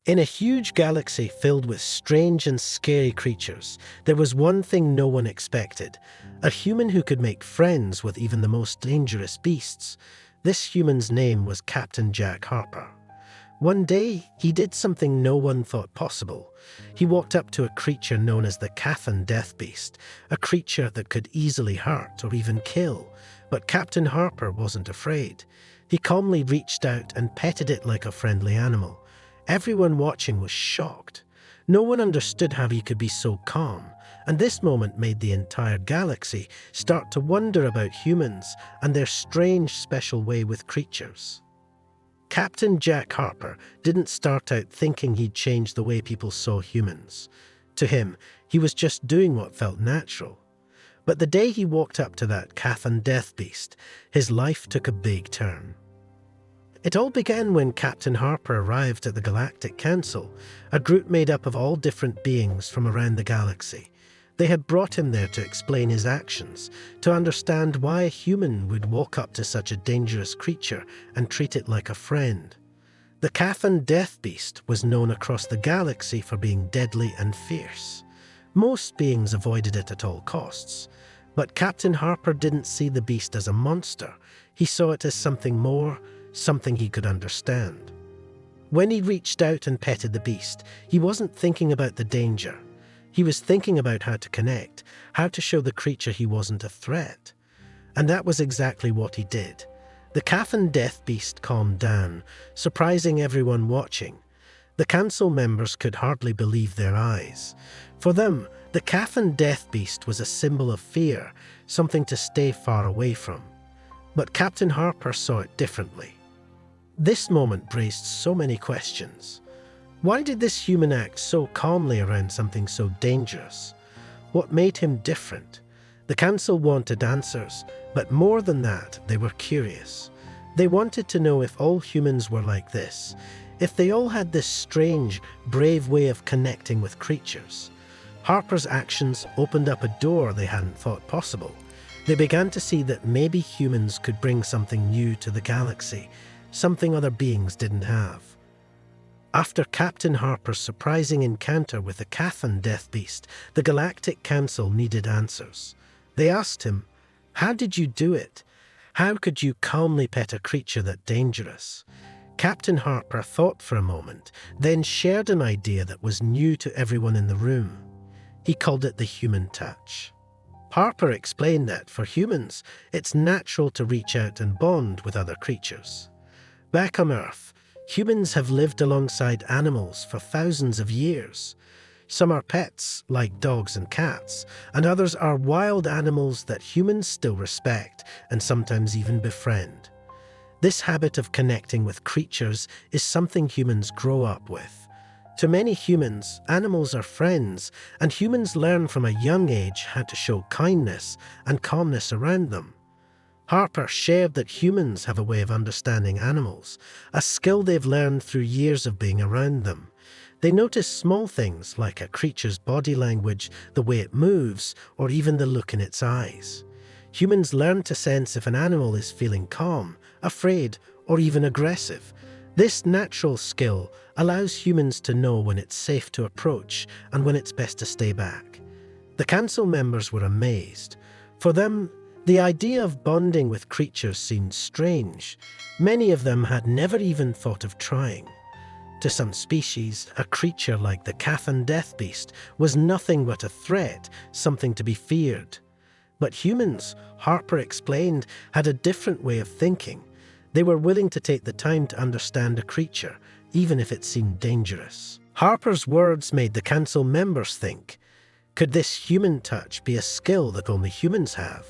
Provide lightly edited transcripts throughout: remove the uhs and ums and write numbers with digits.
In a huge galaxy filled with strange and scary creatures, there was one thing no one expected: a human who could make friends with even the most dangerous beasts. This human's name was Captain Jack Harper. One day, he did something no one thought possible. He walked up to a creature known as the Kathan Death Beast, a creature that could easily hurt or even kill. But Captain Harper wasn't afraid. He calmly reached out and petted it like a friendly animal. Everyone watching was shocked. No one understood how he could be so calm, and this moment made the entire galaxy start to wonder about humans and their strange special way with creatures. Captain Jack Harper didn't start out thinking he'd change the way people saw humans. To him, he was just doing what felt natural. But the day he walked up to that Kathan Death Beast, his life took a big turn. It all began when Captain Harper arrived at the Galactic Council, a group made up of all different beings from around the galaxy. They had brought him there to explain his actions, to understand why a human would walk up to such a dangerous creature and treat it like a friend. The Kathan Death Beast was known across the galaxy for being deadly and fierce. Most beings avoided it at all costs, but Captain Harper didn't see the beast as a monster. He saw it as something more, something he could understand. When he reached out and petted the beast, he wasn't thinking about the danger. He was thinking about how to connect, how to show the creature he wasn't a threat. And that was exactly what he did. The Kathan Death Beast calmed down, surprising everyone watching. The council members could hardly believe their eyes. For them, the Kathan Death Beast was a symbol of fear, something to stay far away from. But Captain Harper saw it differently. This moment raised so many questions. Why did this human act so calmly around something so dangerous? What made him different? The council wanted answers, but more than that, they were curious. They wanted to know if all humans were like this, if they all had this strange, brave way of connecting with creatures. Harper's actions opened up a door they hadn't thought possible. They began to see that maybe humans could bring something new to the galaxy, something other beings didn't have. After Captain Harper's surprising encounter with the Kathan Death Beast, the Galactic Council needed answers. They asked him, "How did you do it? How could you calmly pet a creature that dangerous?" Captain Harper thought for a moment, then shared an idea that was new to everyone in the room. He called it the human touch. Harper explained that, for humans, it's natural to reach out and bond with other creatures. Back on Earth, humans have lived alongside animals for thousands of years. Some are pets, like dogs and cats, and others are wild animals that humans still respect and sometimes even befriend. This habit of connecting with creatures is something humans grow up with. To many humans, animals are friends, and humans learn from a young age how to show kindness and calmness around them. Harper shared that humans have a way of understanding animals, a skill they've learned through years of being around them. They notice small things like a creature's body language, the way it moves, or even the look in its eyes. Humans learn to sense if an animal is feeling calm, afraid, or even aggressive. This natural skill allows humans to know when it's safe to approach and when it's best to stay back. The council members were amazed. For them, the idea of bonding with creatures seemed strange. Many of them had never even thought of trying. To some species, a creature like the Kathan Death Beast was nothing but a threat, something to be feared. But humans, Harper explained, had a different way of thinking. They were willing to take the time to understand a creature, even if it seemed dangerous. Harper's words made the council members think, could this human touch be a skill that only humans have?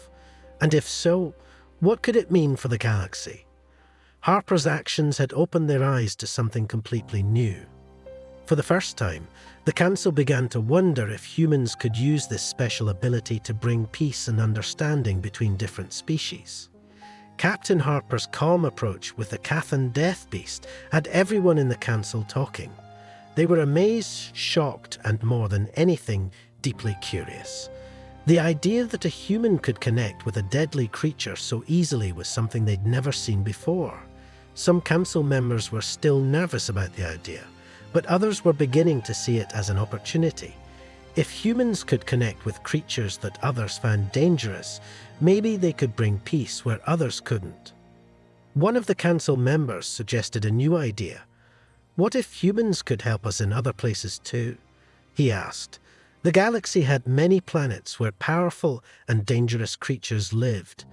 And if so, what could it mean for the galaxy? Harper's actions had opened their eyes to something completely new. For the first time, the council began to wonder if humans could use this special ability to bring peace and understanding between different species. Captain Harper's calm approach with the Kathan Death Beast had everyone in the council talking. They were amazed, shocked, and more than anything, deeply curious. The idea that a human could connect with a deadly creature so easily was something they'd never seen before. Some council members were still nervous about the idea, but others were beginning to see it as an opportunity. If humans could connect with creatures that others found dangerous, maybe they could bring peace where others couldn't. One of the council members suggested a new idea. What if humans could help us in other places too? He asked. The galaxy had many planets where powerful and dangerous creatures lived.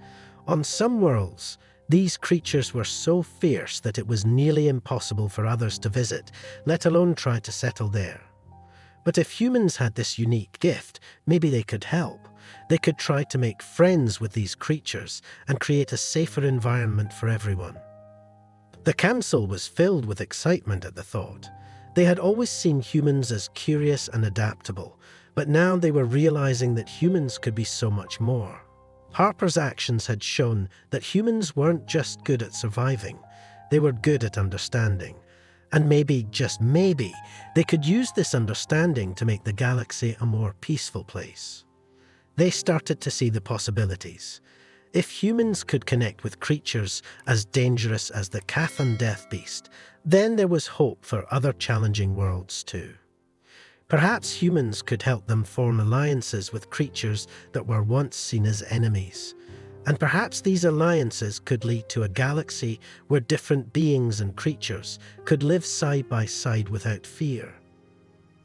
On some worlds, these creatures were so fierce that it was nearly impossible for others to visit, let alone try to settle there. But if humans had this unique gift, maybe they could help. They could try to make friends with these creatures and create a safer environment for everyone. The council was filled with excitement at the thought. They had always seen humans as curious and adaptable, but now they were realizing that humans could be so much more. Harper's actions had shown that humans weren't just good at surviving, they were good at understanding. And maybe, just maybe, they could use this understanding to make the galaxy a more peaceful place. They started to see the possibilities. If humans could connect with creatures as dangerous as the Kathan Death Beast, then there was hope for other challenging worlds too. Perhaps humans could help them form alliances with creatures that were once seen as enemies. And perhaps these alliances could lead to a galaxy where different beings and creatures could live side by side without fear.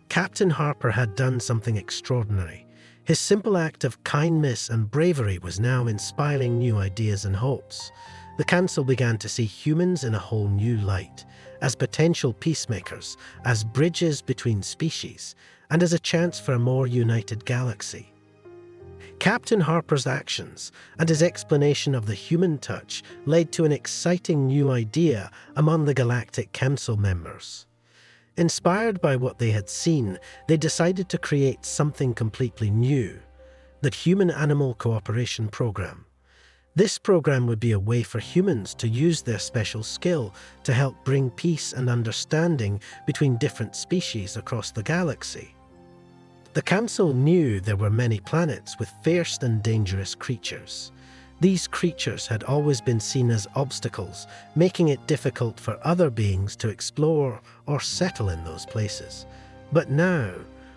Captain Harper had done something extraordinary. His simple act of kindness and bravery was now inspiring new ideas and hopes. The council began to see humans in a whole new light, as potential peacemakers, as bridges between species, and as a chance for a more united galaxy. Captain Harper's actions and his explanation of the human touch led to an exciting new idea among the Galactic Council members. Inspired by what they had seen, they decided to create something completely new, the Human-Animal Cooperation Program. This program would be a way for humans to use their special skill to help bring peace and understanding between different species across the galaxy. The Council knew there were many planets with fierce and dangerous creatures. These creatures had always been seen as obstacles, making it difficult for other beings to explore or settle in those places. But now,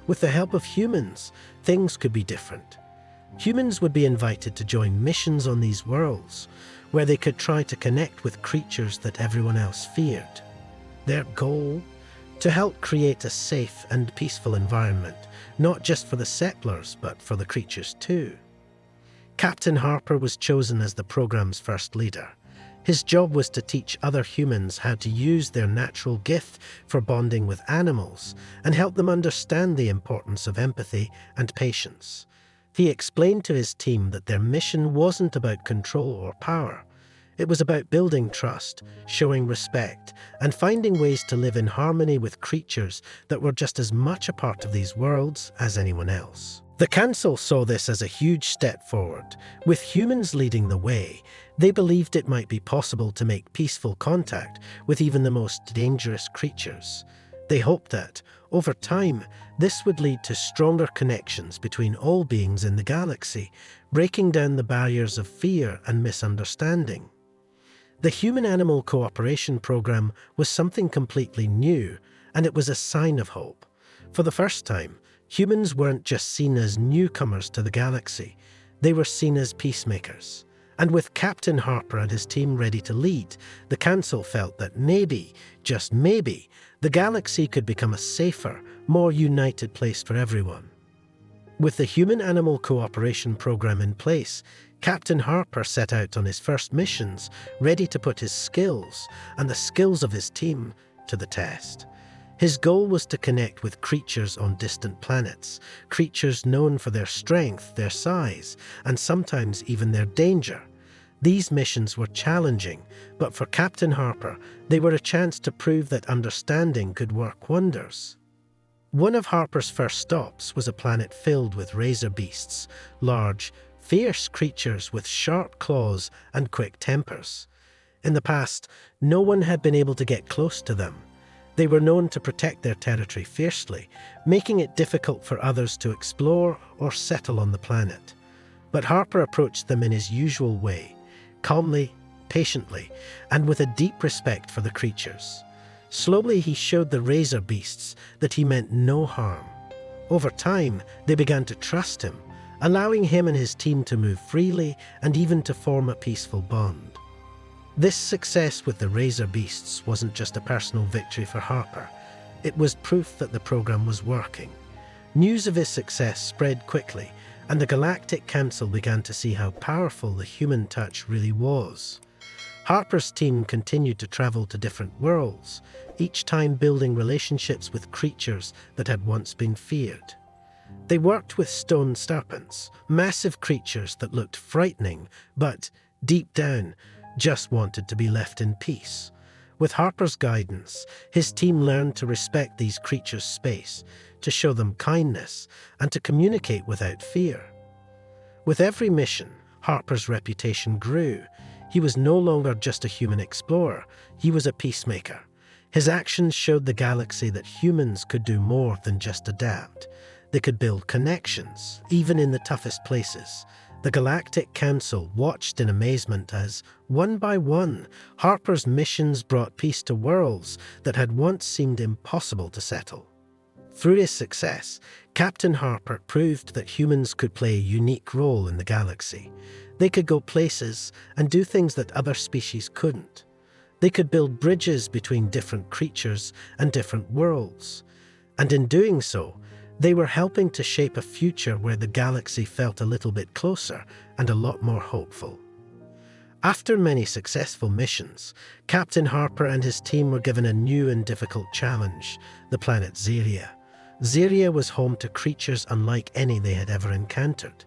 with the help of humans, things could be different. Humans would be invited to join missions on these worlds, where they could try to connect with creatures that everyone else feared. Their goal? To help create a safe and peaceful environment, not just for the settlers, but for the creatures too. Captain Harper was chosen as the program's first leader. His job was to teach other humans how to use their natural gift for bonding with animals and help them understand the importance of empathy and patience. He explained to his team that their mission wasn't about control or power. It was about building trust, showing respect, and finding ways to live in harmony with creatures that were just as much a part of these worlds as anyone else. The Council saw this as a huge step forward. With humans leading the way, they believed it might be possible to make peaceful contact with even the most dangerous creatures. They hoped that, over time, this would lead to stronger connections between all beings in the galaxy, breaking down the barriers of fear and misunderstanding. The Human-Animal Cooperation Program was something completely new, and it was a sign of hope. For the first time, humans weren't just seen as newcomers to the galaxy, they were seen as peacemakers. And with Captain Harper and his team ready to lead, the Council felt that maybe, just maybe, the galaxy could become a safer, more united place for everyone. With the Human-Animal Cooperation Program in place, Captain Harper set out on his first missions, ready to put his skills and the skills of his team to the test. His goal was to connect with creatures on distant planets, creatures known for their strength, their size, and sometimes even their danger. These missions were challenging, but for Captain Harper, they were a chance to prove that understanding could work wonders. One of Harper's first stops was a planet filled with razor beasts, large, fierce creatures with sharp claws and quick tempers. In the past, no one had been able to get close to them. They were known to protect their territory fiercely, making it difficult for others to explore or settle on the planet. But Harper approached them in his usual way, calmly, patiently, and with a deep respect for the creatures. Slowly, he showed the Razor Beasts that he meant no harm. Over time, they began to trust him, allowing him and his team to move freely and even to form a peaceful bond. This success with the Razor Beasts wasn't just a personal victory for Harper. It was proof that the program was working. News of his success spread quickly, and the Galactic Council began to see how powerful the human touch really was. Harper's team continued to travel to different worlds, each time building relationships with creatures that had once been feared. They worked with Stone Serpents, massive creatures that looked frightening, but, deep down, just wanted to be left in peace. With Harper's guidance, his team learned to respect these creatures' space, to show them kindness, and to communicate without fear. With every mission, Harper's reputation grew. He was no longer just a human explorer, he was a peacemaker. His actions showed the galaxy that humans could do more than just adapt. They could build connections, even in the toughest places. The Galactic Council watched in amazement as, one by one, Harper's missions brought peace to worlds that had once seemed impossible to settle. Through his success, Captain Harper proved that humans could play a unique role in the galaxy. They could go places and do things that other species couldn't. They could build bridges between different creatures and different worlds. And in doing so, they were helping to shape a future where the galaxy felt a little bit closer and a lot more hopeful. After many successful missions, Captain Harper and his team were given a new and difficult challenge, the planet Xeria. Xeria was home to creatures unlike any they had ever encountered.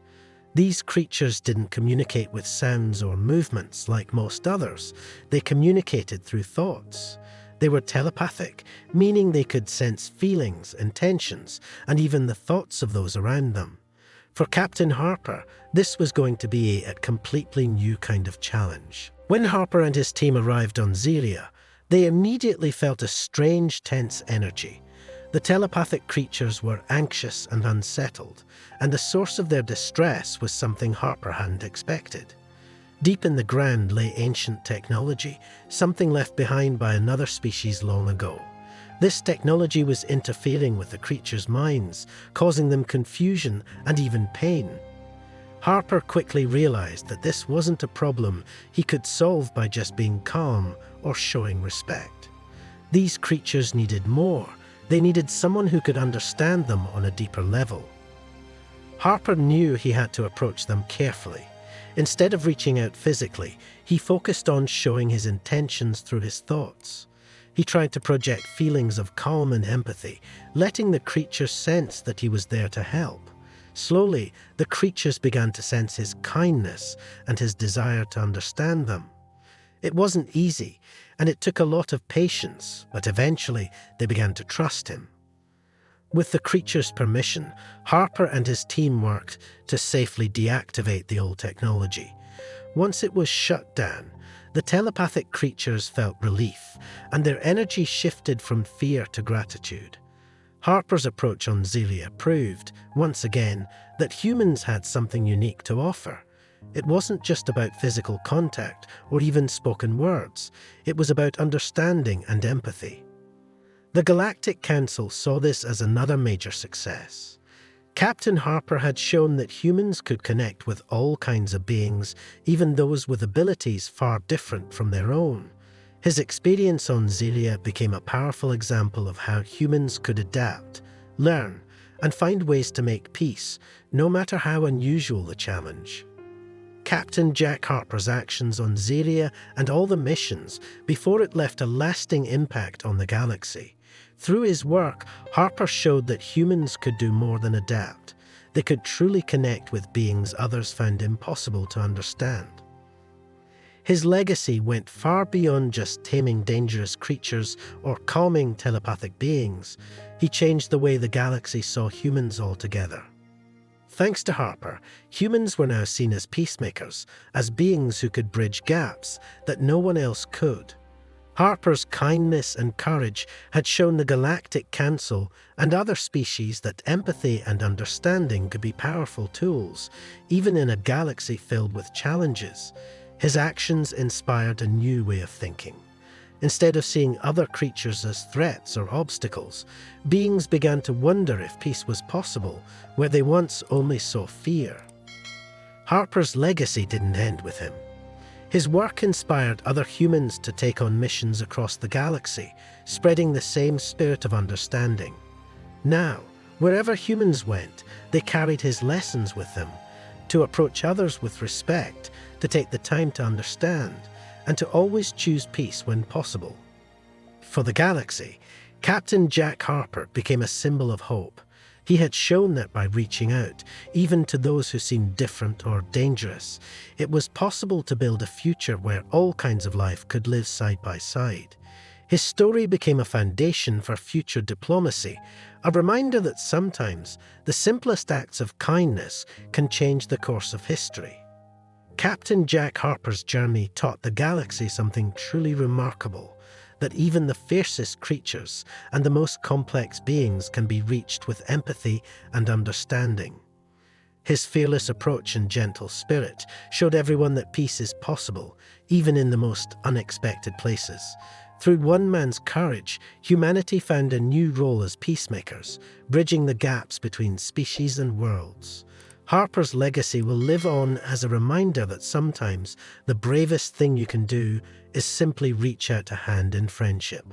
These creatures didn't communicate with sounds or movements like most others. They communicated through thoughts. They were telepathic, meaning they could sense feelings, intentions, and even the thoughts of those around them. For Captain Harper, this was going to be a completely new kind of challenge. When Harper and his team arrived on Xeria, they immediately felt a strange, tense energy. The telepathic creatures were anxious and unsettled, and the source of their distress was something Harper hadn't expected. Deep in the ground lay ancient technology, something left behind by another species long ago. This technology was interfering with the creatures' minds, causing them confusion and even pain. Harper quickly realized that this wasn't a problem he could solve by just being calm or showing respect. These creatures needed more. They needed someone who could understand them on a deeper level. Harper knew he had to approach them carefully. Instead of reaching out physically, he focused on showing his intentions through his thoughts. He tried to project feelings of calm and empathy, letting the creatures sense that he was there to help. Slowly, the creatures began to sense his kindness and his desire to understand them. It wasn't easy, and it took a lot of patience, but eventually they began to trust him. With the creature's permission, Harper and his team worked to safely deactivate the old technology. Once it was shut down, the telepathic creatures felt relief, and their energy shifted from fear to gratitude. Harper's approach on Xeria proved, once again, that humans had something unique to offer. It wasn't just about physical contact or even spoken words. It was about understanding and empathy. The Galactic Council saw this as another major success. Captain Harper had shown that humans could connect with all kinds of beings, even those with abilities far different from their own. His experience on Xeria became a powerful example of how humans could adapt, learn, and find ways to make peace, no matter how unusual the challenge. Captain Jack Harper's actions on Xeria and all the missions before it left a lasting impact on the galaxy. Through his work, Harper showed that humans could do more than adapt. They could truly connect with beings others found impossible to understand. His legacy went far beyond just taming dangerous creatures or calming telepathic beings. He changed the way the galaxy saw humans altogether. Thanks to Harper, humans were now seen as peacemakers, as beings who could bridge gaps that no one else could. Harper's kindness and courage had shown the Galactic Council and other species that empathy and understanding could be powerful tools, even in a galaxy filled with challenges. His actions inspired a new way of thinking. Instead of seeing other creatures as threats or obstacles, beings began to wonder if peace was possible where they once only saw fear. Harper's legacy didn't end with him. His work inspired other humans to take on missions across the galaxy, spreading the same spirit of understanding. Now, wherever humans went, they carried his lessons with them, to approach others with respect, to take the time to understand, and to always choose peace when possible. For the galaxy, Captain Jack Harper became a symbol of hope. He had shown that by reaching out, even to those who seemed different or dangerous, it was possible to build a future where all kinds of life could live side by side. His story became a foundation for future diplomacy, a reminder that sometimes the simplest acts of kindness can change the course of history. Captain Jack Harper's journey taught the galaxy something truly remarkable, that even the fiercest creatures and the most complex beings can be reached with empathy and understanding. His fearless approach and gentle spirit showed everyone that peace is possible, even in the most unexpected places. Through one man's courage, humanity found a new role as peacemakers, bridging the gaps between species and worlds. Harper's legacy will live on as a reminder that sometimes the bravest thing you can do is simply reach out a hand in friendship.